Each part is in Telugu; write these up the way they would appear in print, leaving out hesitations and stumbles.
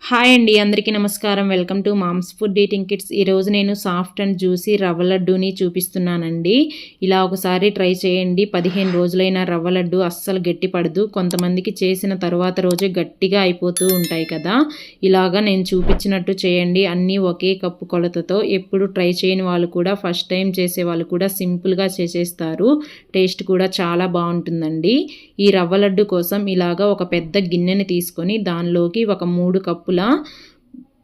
హాయ్ అండి, అందరికీ నమస్కారం. Welcome to mom's food eating kits. ఈరోజు నేను సాఫ్ట్ అండ్ జ్యూసీ రవ్వ లడ్డూని చూపిస్తున్నానండి. ఇలా ఒకసారి ట్రై చేయండి. 15 రోజులైన రవ్వ లడ్డు అస్సలు గట్టి పడదు. కొంతమందికి చేసిన తర్వాత రోజే గట్టిగా అయిపోతూ ఉంటాయి కదా. ఇలాగా నేను చూపించినట్టు చేయండి. అన్నీ ఒకే కప్పు కొలతతో. ఎప్పుడు ట్రై చేయని వాళ్ళు కూడా, ఫస్ట్ టైం చేసే వాళ్ళు కూడా సింపుల్గా చేసేస్తారు. టేస్ట్ కూడా చాలా బాగుంటుందండి. ఈ రవ్వ లడ్డు కోసం ఇలాగా ఒక పెద్ద గిన్నెని తీసుకొని దానిలోకి ఒక 3 కప్పుల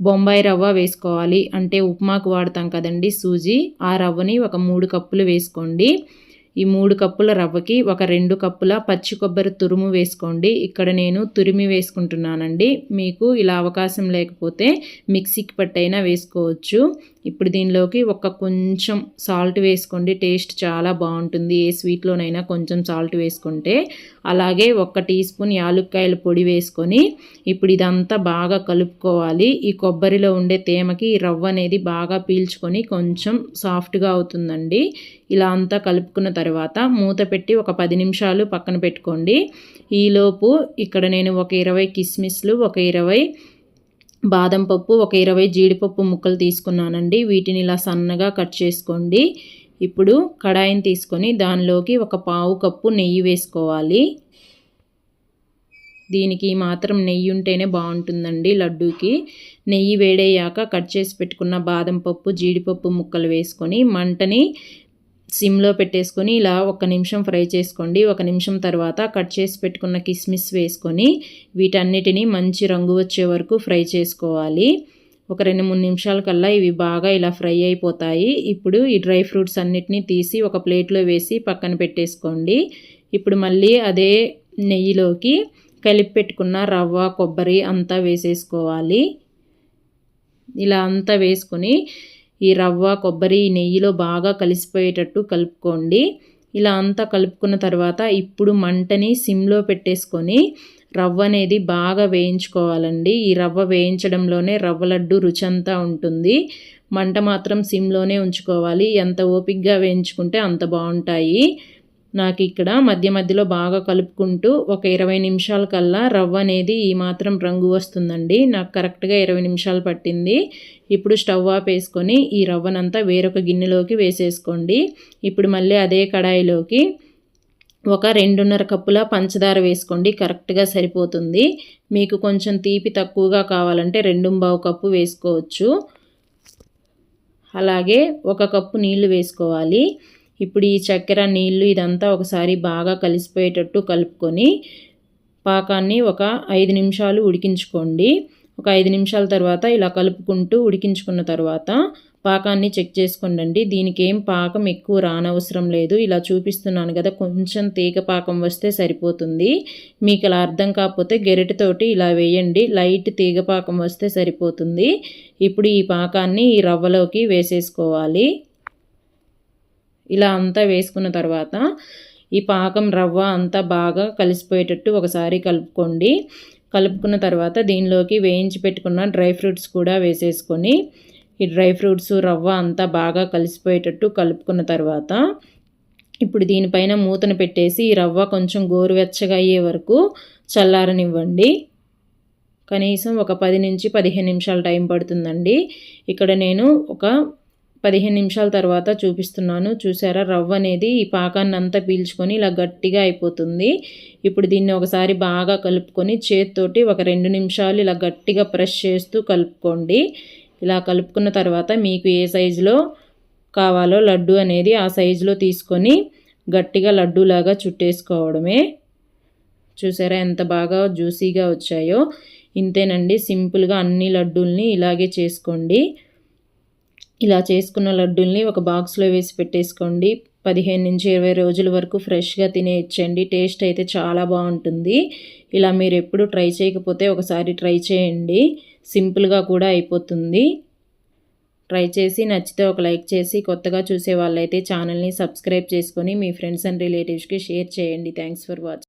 బొంబాయి రవ్వ వేసుకోవాలి. అంటే ఉప్మాకు వాడతాం కదండి సూజీ, ఆ రవ్వని ఒక 3 కప్పులు వేసుకోండి. ఈ 3 కప్పుల రవ్వకి ఒక 2 కప్పుల పచ్చి కొబ్బరి తురుము వేసుకోండి. ఇక్కడ నేను తురిమి వేసుకుంటున్నానండి. మీకు ఇలా అవకాశం లేకపోతే మిక్సీకి పట్టైనా వేసుకోవచ్చు. ఇప్పుడు దీనిలోకి కొంచెం సాల్ట్ వేసుకోండి. టేస్ట్ చాలా బాగుంటుంది. ఏ స్వీట్లోనైనా కొంచెం సాల్ట్ వేసుకుంటే. అలాగే 1 టీ స్పూన్ యాలుక్కాయల పొడి వేసుకొని ఇప్పుడు ఇదంతా బాగా కలుపుకోవాలి. ఈ కొబ్బరిలో ఉండే తేమకి ఈ రవ్వ అనేది బాగా పీల్చుకొని కొంచెం సాఫ్ట్గా అవుతుందండి. ఇలా అంతా కలుపుకున్న తర్వాత మూత పెట్టి ఒక 10 నిమిషాలు పక్కన పెట్టుకోండి. ఈలోపు ఇక్కడ నేను ఒక 20 కిస్మిస్లు, ఒక 20 బాదం పప్పు, ఒక 20 జీడిపప్పు ముక్కలు తీసుకున్నానండి. వీటిని ఇలా సన్నగా కట్ చేసుకోండి. ఇప్పుడు కడాయిని తీసుకొని దానిలోకి ఒక పావు కప్పు నెయ్యి వేసుకోవాలి. దీనికి మాత్రం నెయ్యి ఉంటేనే బాగుంటుందండి లడ్డూకి. నెయ్యి వేడయ్యాక కట్ చేసి పెట్టుకున్న బాదం పప్పు, జీడిపప్పు ముక్కలు వేసుకొని మంటని సిమ్లో పెట్టేసుకొని ఇలా 1 నిమిషం ఫ్రై చేసుకోండి. 1 నిమిషం తర్వాత కట్ చేసి పెట్టుకున్న కిస్మిస్ వేసుకొని వీటన్నిటిని మంచి రంగు వచ్చే వరకు ఫ్రై చేసుకోవాలి. ఒక 2-3 నిమిషాల కల్లా ఇవి బాగా ఇలా ఫ్రై అయిపోతాయి. ఇప్పుడు ఈ డ్రై ఫ్రూట్స్ అన్నిటినీ తీసి ఒక ప్లేట్లో వేసి పక్కన పెట్టేసుకోండి. ఇప్పుడు మళ్ళీ అదే నెయ్యిలోకి కలిపి పెట్టుకున్న రవ్వ, కొబ్బరి అంతా వేసేసుకోవాలి. ఇలా అంతా వేసుకొని ఈ రవ్వ, కొబ్బరి నెయ్యిలో బాగా కలిసిపోయేటట్టు కలుపుకోండి. ఇలా అంతా కలుపుకున్న తర్వాత ఇప్పుడు మంటని సిమ్లో పెట్టేసుకొని రవ్వ అనేది బాగా వేయించుకోవాలండి. ఈ రవ్వ వేయించడంలోనే రవ్వ లడ్డు రుచి అంతా ఉంటుంది. మంట మాత్రం సిమ్లోనే ఉంచుకోవాలి. ఎంత ఓపికగా వేయించుకుంటే అంత బాగుంటాయి. నాకు ఇక్కడ మధ్య మధ్యలో బాగా కలుపుకుంటూ ఒక 20 నిమిషాల కల్లా రవ్వ అనేది ఈ మాత్రం రంగు వస్తుందండి. నాకు కరెక్ట్గా 20 నిమిషాలు పట్టింది. ఇప్పుడు స్టవ్ ఆపేసుకొని ఈ రవ్వనంతా వేరొక గిన్నెలోకి వేసేసుకోండి. ఇప్పుడు మళ్ళీ అదే కడాయిలోకి ఒక 2.5 కప్పుల పంచదార వేసుకోండి. కరెక్ట్గా సరిపోతుంది. మీకు కొంచెం తీపి తక్కువగా కావాలంటే 2.25 కప్పు వేసుకోవచ్చు. అలాగే 1 కప్పు నీళ్లు వేసుకోవాలి. ఇప్పుడు ఈ చక్కెర, నీళ్లు ఇదంతా ఒకసారి బాగా కలిసిపోయేటట్టు కలుపుకొని పాకాన్ని ఒక 5 నిమిషాలు ఉడికించుకోండి. ఒక 5 నిమిషాల తర్వాత ఇలా కలుపుకుంటూ ఉడికించుకున్న తర్వాత పాకాన్ని చెక్ చేసుకోండి. దీనికి ఏం పాకం ఎక్కువ రానవసరం లేదు. ఇలా చూపిస్తున్నాను కదా, కొంచెం తీగ పాకం వస్తే సరిపోతుంది. మీకు అలా అర్థం కాకపోతే గెరిటతోటి ఇలా వేయండి. లైట్ తీగ పాకం వస్తే సరిపోతుంది. ఇప్పుడు ఈ పాకాన్ని ఈ రవ్వలోకి వేసేసుకోవాలి. ఇలా అంతా వేసుకున్న తర్వాత ఈ పాకం రవ్వ అంతా బాగా కలిసిపోయేటట్టు ఒకసారి కలుపుకోండి. కలుపుకున్న తర్వాత దీనిలోకి వేయించి పెట్టుకున్న డ్రై ఫ్రూట్స్ కూడా వేసేసుకొని ఈ డ్రై ఫ్రూట్స్, రవ్వ అంతా బాగా కలిసిపోయేటట్టు కలుపుకున్న తర్వాత ఇప్పుడు దీనిపైన మూతను పెట్టేసి ఈ రవ్వ కొంచెం గోరువెచ్చగా అయ్యే వరకు చల్లారనివ్వండి. కనీసం ఒక 10 నుంచి 15 నిమిషాలు టైం పడుతుందండి. ఇక్కడ నేను ఒక 15 నిమిషాల తర్వాత చూపిస్తున్నాను. చూసారా, రవ్వ అనేది ఈ పాకాన్ని అంతా పీల్చుకొని ఇలా గట్టిగా అయిపోతుంది. ఇప్పుడు దీన్ని ఒకసారి బాగా కలుపుకొని చేతితోటి ఒక 2 నిమిషాలు ఇలా గట్టిగా ప్రెస్ చేస్తూ కలుపుకోండి. ఇలా కలుపుకున్న తర్వాత మీకు ఏ సైజులో కావాలో లడ్డు అనేది ఆ సైజులో తీసుకొని గట్టిగా లడ్డూలాగా చుట్టేసుకోవడమే. చూసారా ఎంత బాగా జ్యూసీగా వచ్చాయో. ఇంతేనండి, సింపుల్గా అన్ని లడ్డూల్ని ఇలాగే చేసుకోండి. ఇలా చేసుకున్న లడ్డూల్ని ఒక బాక్స్లో వేసి పెట్టేసుకోండి. 15 నుంచి 20 రోజుల వరకు ఫ్రెష్గా తినేయచ్చండి. టేస్ట్ అయితే చాలా బాగుంటుంది. ఇలా మీరు ఎప్పుడు ట్రై చేయకపోతే ఒకసారి ట్రై చేయండి. సింపుల్గా కూడా అయిపోతుంది. ట్రై చేసి నచ్చితే ఒక లైక్ చేసి, కొత్తగా చూసే వాళ్ళైతే ఛానల్ని సబ్స్క్రైబ్ చేసుకొని మీ ఫ్రెండ్స్ అండ్ రిలేటివ్స్కి షేర్ చేయండి. Thanks for watching.